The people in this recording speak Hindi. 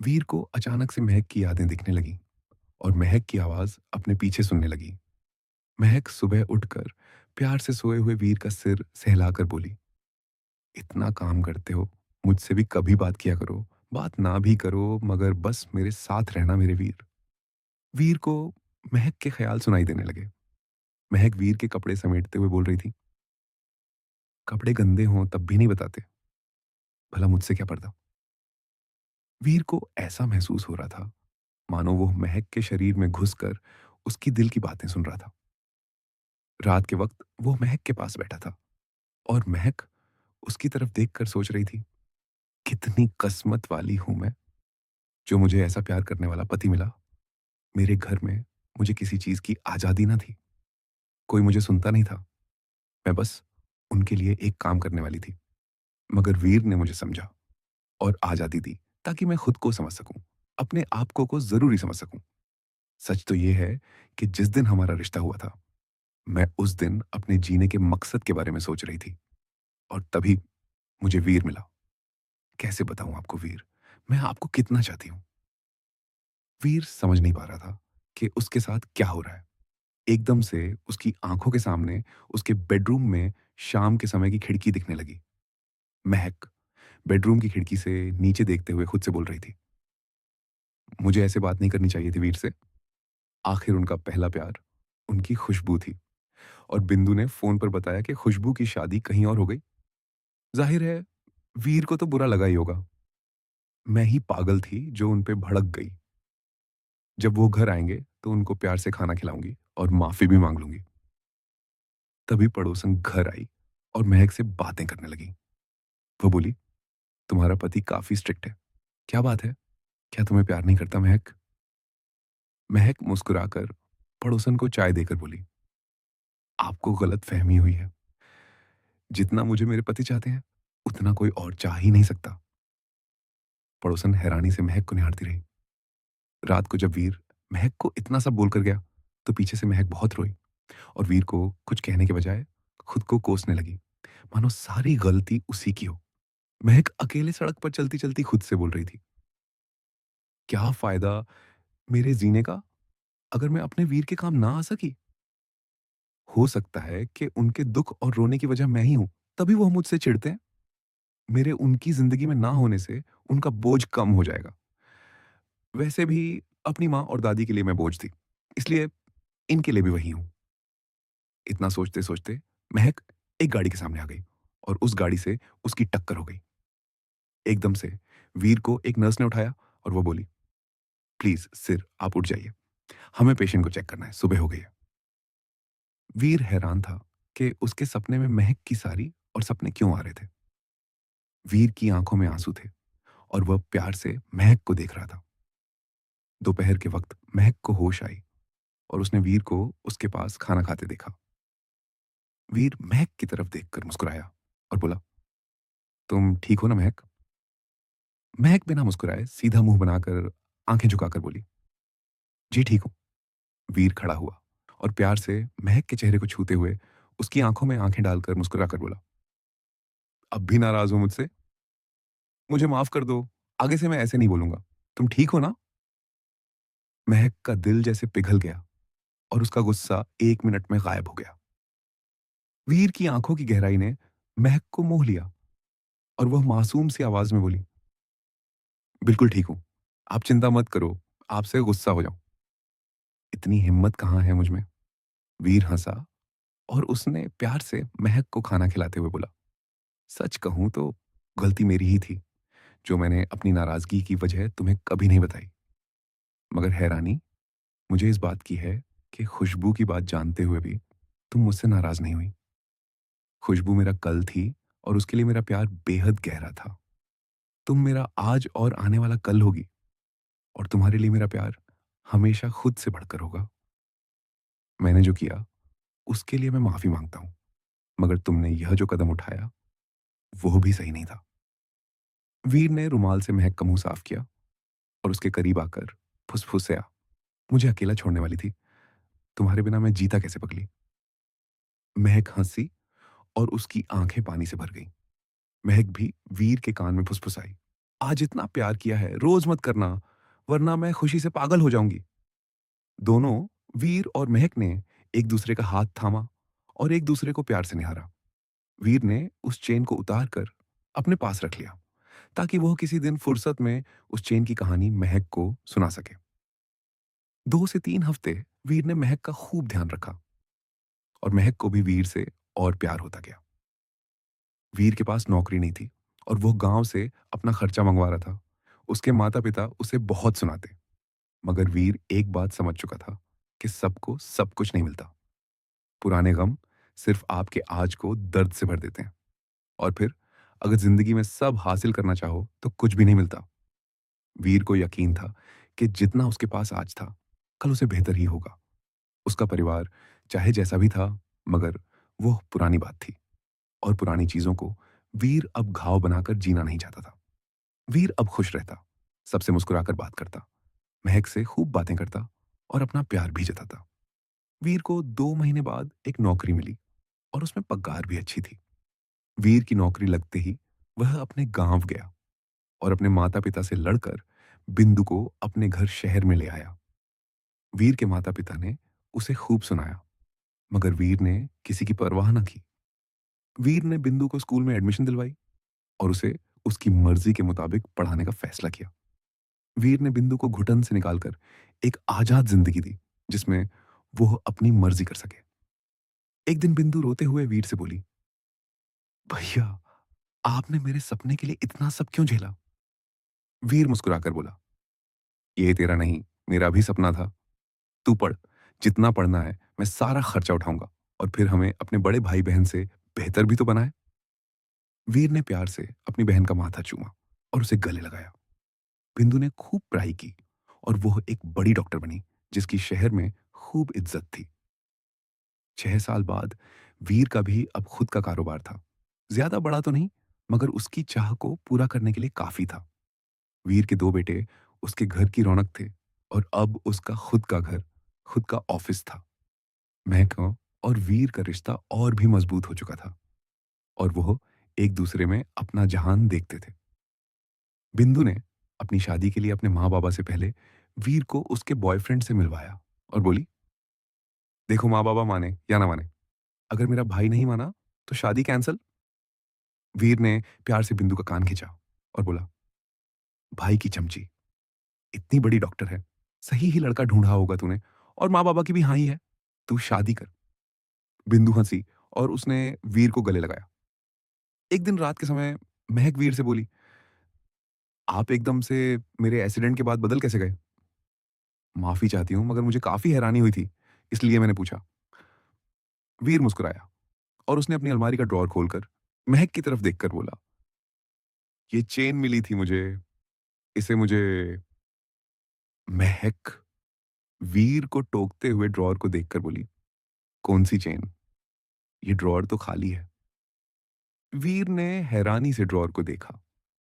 वीर को अचानक से महक की यादें दिखने लगी और महक की आवाज अपने पीछे सुनने लगी। महक सुबह उठकर प्यार से सोए हुए वीर का सिर सहलाकर बोली, इतना काम करते हो, मुझसे भी कभी बात किया करो। बात ना भी करो मगर बस मेरे साथ रहना मेरे वीर। वीर को महक के ख्याल सुनाई देने लगे। महक वीर के कपड़े समेटते हुए बोल रही थी, कपड़े गंदे हों तब भी नहीं बताते, भला मुझसे क्या पर्दा। वीर को ऐसा महसूस हो रहा था मानो वो महक के शरीर में घुसकर उसकी दिल की बातें सुन रहा था। रात के वक्त वो महक के पास बैठा था और महक उसकी तरफ देखकर सोच रही थी, कितनी किस्मत वाली हूं मैं जो मुझे ऐसा प्यार करने वाला पति मिला। मेरे घर में मुझे किसी चीज की आजादी ना थी, कोई मुझे सुनता नहीं था। मैं बस उनके लिए एक काम करने वाली थी। मगर वीर ने मुझे समझा और आजादी दी ताकि मैं खुद को समझ सकूं, अपने आप को जरूरी समझ सकूं। सच तो यह है कि जिस दिन हमारा रिश्ता हुआ था, मैं उस दिन अपने जीने के मकसद के बारे में सोच रही थी और तभी मुझे वीर मिला। कैसे बताऊं आपको वीर, मैं आपको कितना चाहती हूं। वीर समझ नहीं पा रहा था कि उसके साथ क्या हो रहा है। एकदम से उसकी आंखों के सामने उसके बेडरूम में शाम के समय की खिड़की दिखने लगी। महक बेडरूम की खिड़की से नीचे देखते हुए खुद से बोल रही थी, मुझे ऐसे बात नहीं करनी चाहिए थी वीर से। आखिर उनका पहला प्यार उनकी खुशबू थी और बिंदु ने फोन पर बताया कि खुशबू की शादी कहीं और हो गई। जाहिर है वीर को तो बुरा लगा ही होगा। मैं ही पागल थी जो उन पे भड़क गई। जब वो घर आएंगे तो उनको प्यार से खाना खिलाऊंगी और माफी भी मांग लूंगी। तभी पड़ोसन घर आई और महक से बातें करने लगी। वो बोली, तुम्हारा पति काफी स्ट्रिक्ट है, क्या बात है, क्या तुम्हें प्यार नहीं करता महक। महक मुस्कुराकर पड़ोसन को चाय देकर बोली, आपको गलत फहमी हुई है। जितना मुझे मेरे पति चाहते हैं उतना कोई और चाह ही नहीं सकता। पड़ोसन हैरानी से महक को निहारती रही। रात को जब वीर महक को इतना सब बोलकर गया तो पीछे से महक बहुत रोई और वीर को कुछ कहने के बजाय खुद को कोसने लगी, मानो सारी गलती उसी की हो। महक अकेले सड़क पर चलती चलती खुद से बोल रही थी, क्या फायदा मेरे जीने का अगर मैं अपने वीर के काम ना आ सकी। हो सकता है कि उनके दुख और रोने की वजह मैं ही हूं, तभी वो मुझसे चिढ़ते हैं। मेरे उनकी जिंदगी में ना होने से उनका बोझ कम हो जाएगा। वैसे भी अपनी माँ और दादी के लिए मैं बोझ थी, इसलिए इनके लिए भी वही हूँ। इतना सोचते सोचते महक एक गाड़ी के सामने आ गई और उस गाड़ी से उसकी टक्कर हो गई। एकदम से वीर को एक नर्स ने उठाया और वो बोली, प्लीज सिर आप उठ जाइए, हमें पेशेंट को चेक करना है, सुबह हो गई है। वीर हैरान था कि उसके सपने में महक की सारी और सपने क्यों आ रहे थे। वीर की आंखों में आंसू थे और वह प्यार से महक को देख रहा था। दोपहर के वक्त महक को होश आई और उसने वीर को उसके पास खाना खाते देखा। वीर महक की तरफ देखकर मुस्कुराया और बोला, तुम ठीक हो ना महक। महक बिना मुस्कुराए सीधा मुंह बनाकर आंखें झुकाकर बोली, जी ठीक हूं। वीर खड़ा हुआ और प्यार से महक के चेहरे को छूते हुए उसकी आंखों में आंखें डालकर मुस्कुराकर बोला, अब भी नाराज हो मुझसे, मुझे माफ कर दो, आगे से मैं ऐसे नहीं बोलूंगा। तुम ठीक हो ना। महक का दिल जैसे पिघल गया और उसका गुस्सा 1 मिनट में गायब हो गया। वीर की आंखों की गहराई ने महक को मोह लिया और वह मासूम सी आवाज में बोली, बिल्कुल ठीक हूं, आप चिंता मत करो, आपसे गुस्सा हो जाऊं। इतनी हिम्मत कहां है मुझ में। वीर हंसा और उसने प्यार से महक को खाना खिलाते हुए बोला, सच कहूं तो गलती मेरी ही थी जो मैंने अपनी नाराजगी की वजह तुम्हें कभी नहीं बताई। मगर हैरानी मुझे इस बात की है कि खुशबू की बात जानते हुए भी तुम मुझसे नाराज नहीं हुई। खुशबू मेरा कल थी और उसके लिए मेरा प्यार बेहद गहरा था। तुम मेरा आज और आने वाला कल होगी और तुम्हारे लिए मेरा प्यार हमेशा खुद से बढ़कर होगा। मैंने जो किया उसके लिए मैं माफी मांगता हूं, मगर तुमने यह जो कदम उठाया वो भी सही नहीं था। वीर ने रुमाल से महक का मुंह साफ किया और उसके करीब आकर फुसफुसाया, मुझे अकेला छोड़ने वाली थी, तुम्हारे बिना मैं जीता कैसे पगली। महक हंसी और उसकी आंखें पानी से भर गईं। महक भी वीर के कान में फुसफुसाई, आज इतना प्यार किया है, रोज मत करना, वरना मैं खुशी से पागल हो जाऊंगी। दोनों, वीर और महक ने एक दूसरे का हाथ थामा और एक दूसरे को प्यार से निहारा। वीर ने उस चेन को उतार कर अपने पास रख लिया, ताकि वह किसी दिन फुर्सत में उस चेन की कहानी महक को सुना सके। 2 से 3 हफ्ते वीर ने महक का खूब ध्यान रखा और महक को भी वीर से और प्यार होता गया। वीर के पास नौकरी नहीं थी और वो गांव से अपना खर्चा मंगवा रहा था। उसके माता पिता उसे बहुत सुनाते, मगर वीर एक बात समझ चुका था कि सबको सब कुछ नहीं मिलता। पुराने गम सिर्फ आपके आज को दर्द से भर देते हैं, और फिर अगर जिंदगी में सब हासिल करना चाहो तो कुछ भी नहीं मिलता। वीर को यकीन था कि जितना उसके पास आज था, कल उसे बेहतर ही होगा। उसका परिवार चाहे जैसा भी था, मगर वो पुरानी बात थी, और पुरानी चीजों को वीर अब घाव बनाकर जीना नहीं चाहता था। वीर अब खुश रहता, सबसे मुस्कुराकर बात करता, महक से खूब बातें करता और अपना प्यार भी जताता। वीर को 2 महीने बाद एक नौकरी मिली और उसमें पगार भी अच्छी थी। वीर की नौकरी लगते ही वह अपने गांव गया और अपने माता पिता से लड़कर बिंदु को अपने घर शहर में ले आया। वीर के माता पिता ने उसे खूब सुनाया, मगर वीर ने किसी की परवाह न की। वीर ने बिंदु को स्कूल में एडमिशन दिलवाई और उसे उसकी मर्जी के मुताबिक पढ़ाने का फैसला किया। वीर ने बिंदु को घुटन से निकालकर एक आजाद जिंदगी दी, जिसमें वो अपनी मर्जी कर सके। एक दिन बिंदु रोते हुए वीर से बोली, भैया, आपने मेरे सपने के लिए इतना सब क्यों झेला? वीर मुस्कुराकर बोला, ये तेरा नहीं, मेरा भी सपना था। तू पढ़, जितना पढ़ना है मैं सारा खर्चा उठाऊंगा, और फिर हमें अपने बड़े भाई बहन से बेहतर भी तो बनाए। वीर ने प्यार से अपनी बहन का माथा चूमा और उसे गले लगाया। बिंदु ने खूब पढ़ाई की और वो एक बड़ी डॉक्टर बनी, जिसकी शहर में खूब इज्जत थी। 6 साल बाद वीर का भी अब खुद का कारोबार था। ज्यादा बड़ा तो नहीं, मगर उसकी चाह को पूरा करने के लिए काफी था। वीर के 2 बेटे उसके घर की रौनक थे, और अब उसका खुद का घर, खुद का ऑफिस था। महक और वीर का रिश्ता और भी मजबूत हो चुका था, और वो एक दूसरे में अपना जहान देखते थे। बिंदु ने अपनी शादी के लिए अपने माँ बाबा से पहले वीर को उसके बॉयफ्रेंड से मिलवाया और बोली, देखो, माँ बाबा माने या ना माने, अगर मेरा भाई नहीं माना तो शादी कैंसल। वीर ने प्यार से बिंदु का कान खींचा और बोला, भाई की चमची, इतनी बड़ी डॉक्टर है, सही ही लड़का ढूंढा होगा तूने, और माँ बाबा की भी हाँ ही है, तू शादी कर। बिंदु हंसी और उसने वीर को गले लगाया। एक दिन रात के समय महक वीर से बोली, आप एकदम से मेरे एक्सीडेंट के बाद बदल कैसे गए? माफी चाहती हूँ, मगर मुझे काफी हैरानी हुई थी, इसलिए मैंने पूछा। वीर मुस्कुराया और उसने अपनी अलमारी का ड्रॉर खोलकर महक की तरफ देखकर बोला, ये चेन मिली थी मुझे, इसे मुझे। महक वीर को टोकते हुए ड्रॉर को देखकर बोली, कौन सी चेन? ये ड्रॉर तो खाली है। वीर ने हैरानी से ड्रॉर को देखा